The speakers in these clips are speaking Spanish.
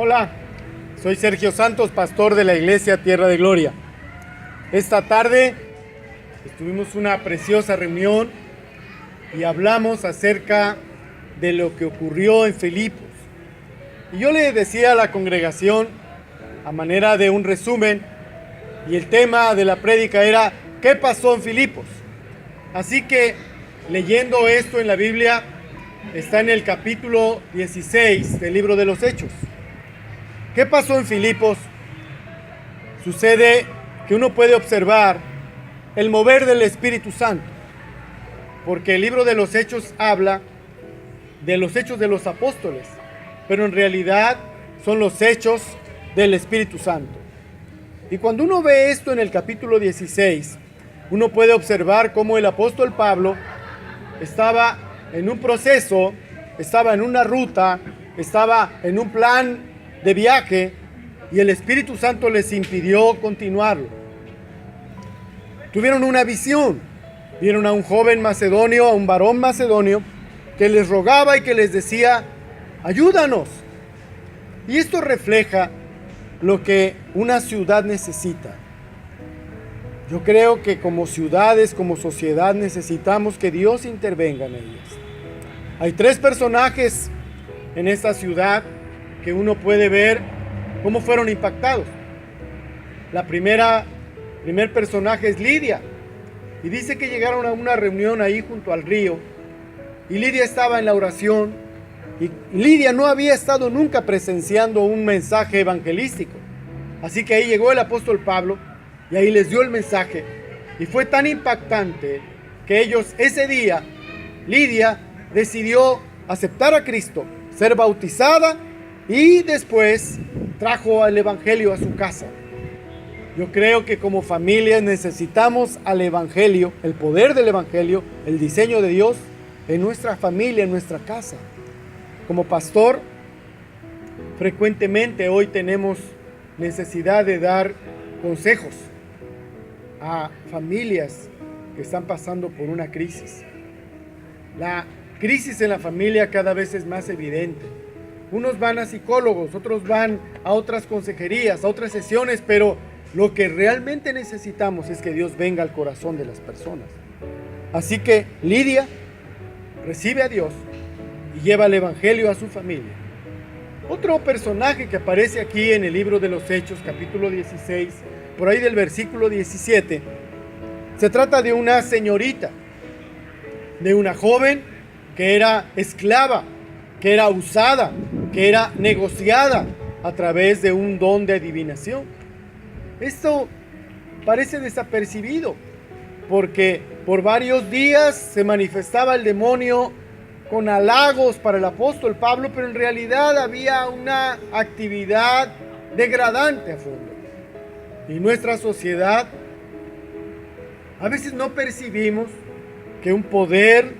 Hola, soy Sergio Santos, pastor de la iglesia Tierra de Gloria. Esta tarde tuvimos una preciosa reunión y hablamos acerca de lo que ocurrió en Filipos. Y yo le decía a la congregación, a manera de un resumen, y el tema de la prédica era ¿qué pasó en Filipos? Así que leyendo esto en la Biblia, está en el capítulo 16 del libro de los Hechos. ¿Qué pasó en Filipos? Sucede que uno puede observar el mover del Espíritu Santo, porque el libro de los Hechos habla de los hechos de los apóstoles, pero en realidad son los hechos del Espíritu Santo. Y cuando uno ve esto en el capítulo 16, uno puede observar cómo el apóstol Pablo estaba en un proceso, estaba en una ruta, estaba en un plan de viaje y el Espíritu Santo les impidió continuarlo. Tuvieron una visión, vieron a un joven macedonio, a un varón macedonio que les rogaba y que les decía, ayúdanos. Y esto refleja lo que una ciudad necesita. Yo creo que como ciudades, como sociedad, necesitamos que Dios intervenga en ellas. Hay tres personajes en esta ciudad que uno puede ver cómo fueron impactados. Primer personaje es Lidia. Y dice que llegaron a una reunión ahí junto al río. Y Lidia estaba en la oración. Y Lidia no había estado nunca presenciando un mensaje evangelístico. Así que ahí llegó el apóstol Pablo y ahí les dio el mensaje. Y fue tan impactante que ellos ese día, Lidia decidió aceptar a Cristo, ser bautizada y después trajo el evangelio a su casa. Yo creo que como familia necesitamos al evangelio, el poder del evangelio, el diseño de Dios en nuestra familia, en nuestra casa. Como pastor, frecuentemente hoy tenemos necesidad de dar consejos a familias que están pasando por una crisis. La crisis en la familia cada vez es más evidente. Unos van a psicólogos, otros van a otras consejerías, a otras sesiones, pero lo que realmente necesitamos es que Dios venga al corazón de las personas. Así que Lidia recibe a Dios y lleva el evangelio a su familia. Otro personaje que aparece aquí en el libro de los Hechos, capítulo 16, por ahí del versículo 17, se trata de una señorita, de una joven que era esclava, que era usada, que era negociada a través de un don de adivinación. Esto parece desapercibido, porque por varios días se manifestaba el demonio con halagos para el apóstol Pablo, pero en realidad había una actividad degradante a fondo. Y nuestra sociedad, a veces no percibimos que un poder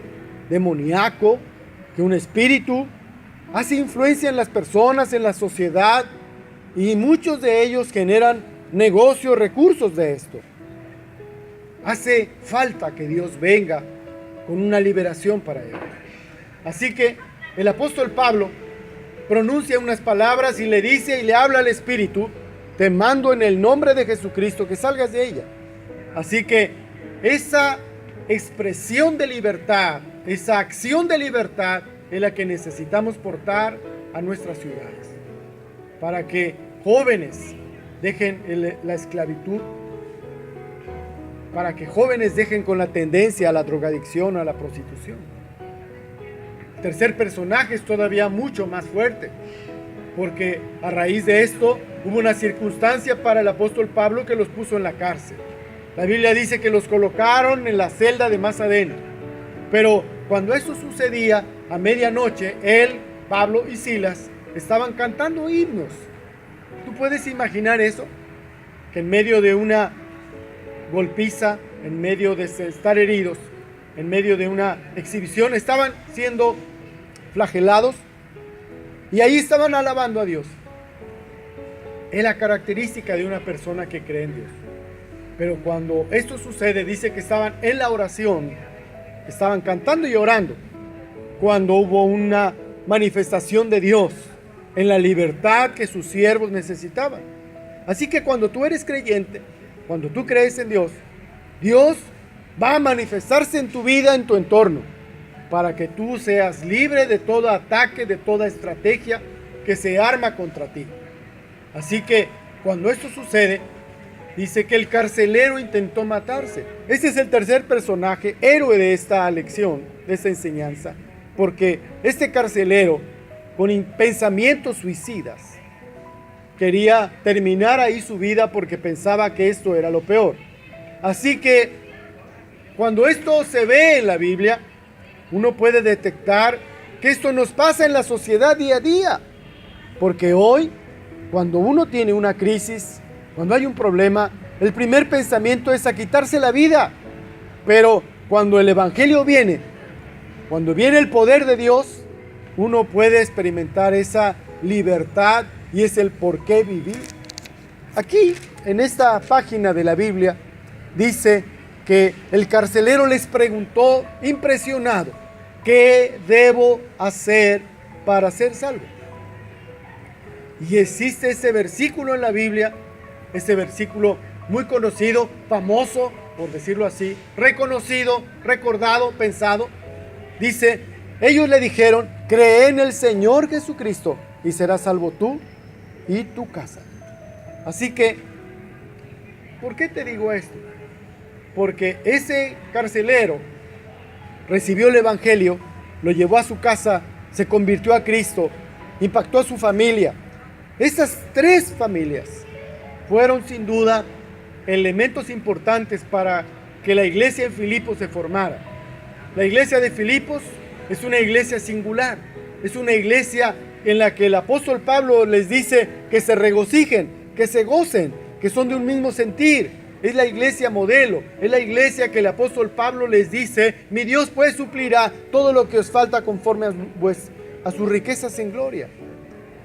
demoníaco, que un espíritu hace influencia en las personas, en la sociedad, y muchos de ellos generan negocios, recursos de esto. Hace falta que Dios venga con una liberación para ellos. Así que el apóstol Pablo pronuncia unas palabras y le dice y le habla al espíritu, te mando en el nombre de Jesucristo que salgas de ella. Así que esa expresión de libertad, esa acción de libertad es la que necesitamos portar a nuestras ciudades, para que jóvenes dejen la esclavitud, para que jóvenes dejen con la tendencia a la drogadicción, a la prostitución. El tercer personaje es todavía mucho más fuerte, porque a raíz de esto hubo una circunstancia para el apóstol Pablo que los puso en la cárcel. La Biblia dice que los colocaron en la celda de más adentro, pero cuando eso sucedía, a medianoche, él, Pablo y Silas estaban cantando himnos. ¿Tú puedes imaginar eso? Que en medio de una golpiza, en medio de estar heridos, en medio de una exhibición, estaban siendo flagelados y ahí estaban alabando a Dios. Es la característica de una persona que cree en Dios. Pero cuando esto sucede, dice que estaban en la oración, estaban cantando y orando, cuando hubo una manifestación de Dios en la libertad que sus siervos necesitaban. Así que cuando tú eres creyente, cuando tú crees en Dios, Dios va a manifestarse en tu vida, en tu entorno, para que tú seas libre de todo ataque, de toda estrategia que se arma contra ti. Así que cuando esto sucede, dice que el carcelero intentó matarse. Este es el tercer personaje, héroe de esta lección, de esta enseñanza, porque este carcelero, con pensamientos suicidas, quería terminar ahí su vida porque pensaba que esto era lo peor. Así que cuando esto se ve en la Biblia, uno puede detectar que esto nos pasa en la sociedad día a día. Porque hoy, cuando uno tiene una crisis, cuando hay un problema, el primer pensamiento es a quitarse la vida. Pero cuando el Evangelio viene, cuando viene el poder de Dios, uno puede experimentar esa libertad y es el por qué vivir. Aquí, en esta página de la Biblia, dice que el carcelero les preguntó, impresionado, ¿qué debo hacer para ser salvo? Y existe ese versículo en la Biblia, ese versículo muy conocido, famoso, por decirlo así, reconocido, recordado, pensado. Dice, ellos le dijeron, cree en el Señor Jesucristo y serás salvo tú y tu casa. Así que, ¿por qué te digo esto? Porque ese carcelero recibió el Evangelio, lo llevó a su casa, se convirtió a Cristo, impactó a su familia. Estas tres familias fueron sin duda elementos importantes para que la iglesia en Filipos se formara. La iglesia de Filipos es una iglesia singular, es una iglesia en la que el apóstol Pablo les dice que se regocijen, que se gocen, que son de un mismo sentir. Es la iglesia modelo, es la iglesia que el apóstol Pablo les dice, mi Dios pues suplirá todo lo que os falta conforme a sus riquezas en gloria.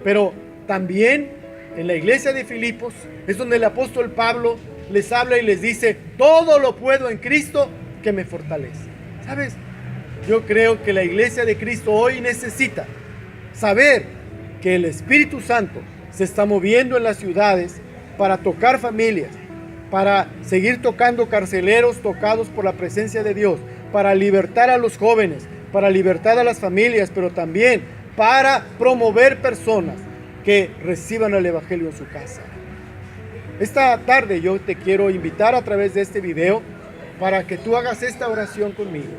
Pero también en la iglesia de Filipos es donde el apóstol Pablo les habla y les dice, todo lo puedo en Cristo que me fortalece. ¿Sabes? Yo creo que la iglesia de Cristo hoy necesita saber que el Espíritu Santo se está moviendo en las ciudades para tocar familias, para seguir tocando carceleros tocados por la presencia de Dios, para libertar a los jóvenes, para libertar a las familias, pero también para promover personas que reciban el Evangelio en su casa. Esta tarde yo te quiero invitar a través de este video para que tú hagas esta oración conmigo,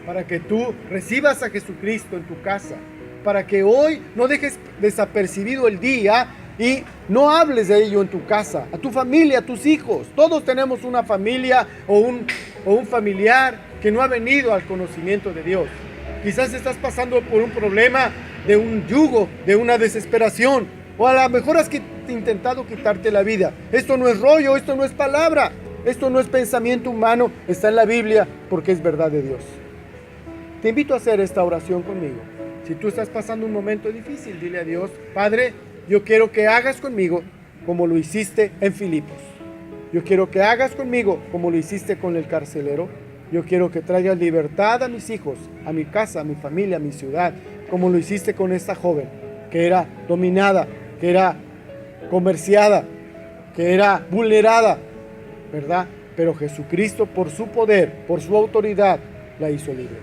para que tú recibas a Jesucristo en tu casa, para que hoy no dejes desapercibido el día y no hables de ello en tu casa, a tu familia, a tus hijos. Todos tenemos una familia o un familiar que no ha venido al conocimiento de Dios. Quizás estás pasando por un problema de un yugo, de una desesperación, o a lo mejor has intentado quitarte la vida. Esto no es rollo, esto no es palabra, esto no es pensamiento humano, está en la Biblia porque es verdad de Dios. Te invito a hacer esta oración conmigo. Si tú estás pasando un momento difícil, dile a Dios, Padre, yo quiero que hagas conmigo como lo hiciste en Filipos. Yo quiero que hagas conmigo como lo hiciste con el carcelero. Yo quiero que traigas libertad a mis hijos, a mi casa, a mi familia, a mi ciudad, como lo hiciste con esta joven, que era dominada, que era comerciada, que era vulnerada, ¿verdad? Pero Jesucristo, por su poder, por su autoridad, la hizo libre.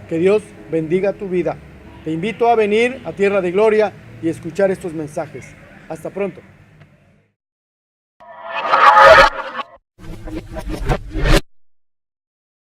Que Dios bendiga tu vida. Te invito a venir a Tierra de Gloria y escuchar estos mensajes. Hasta pronto.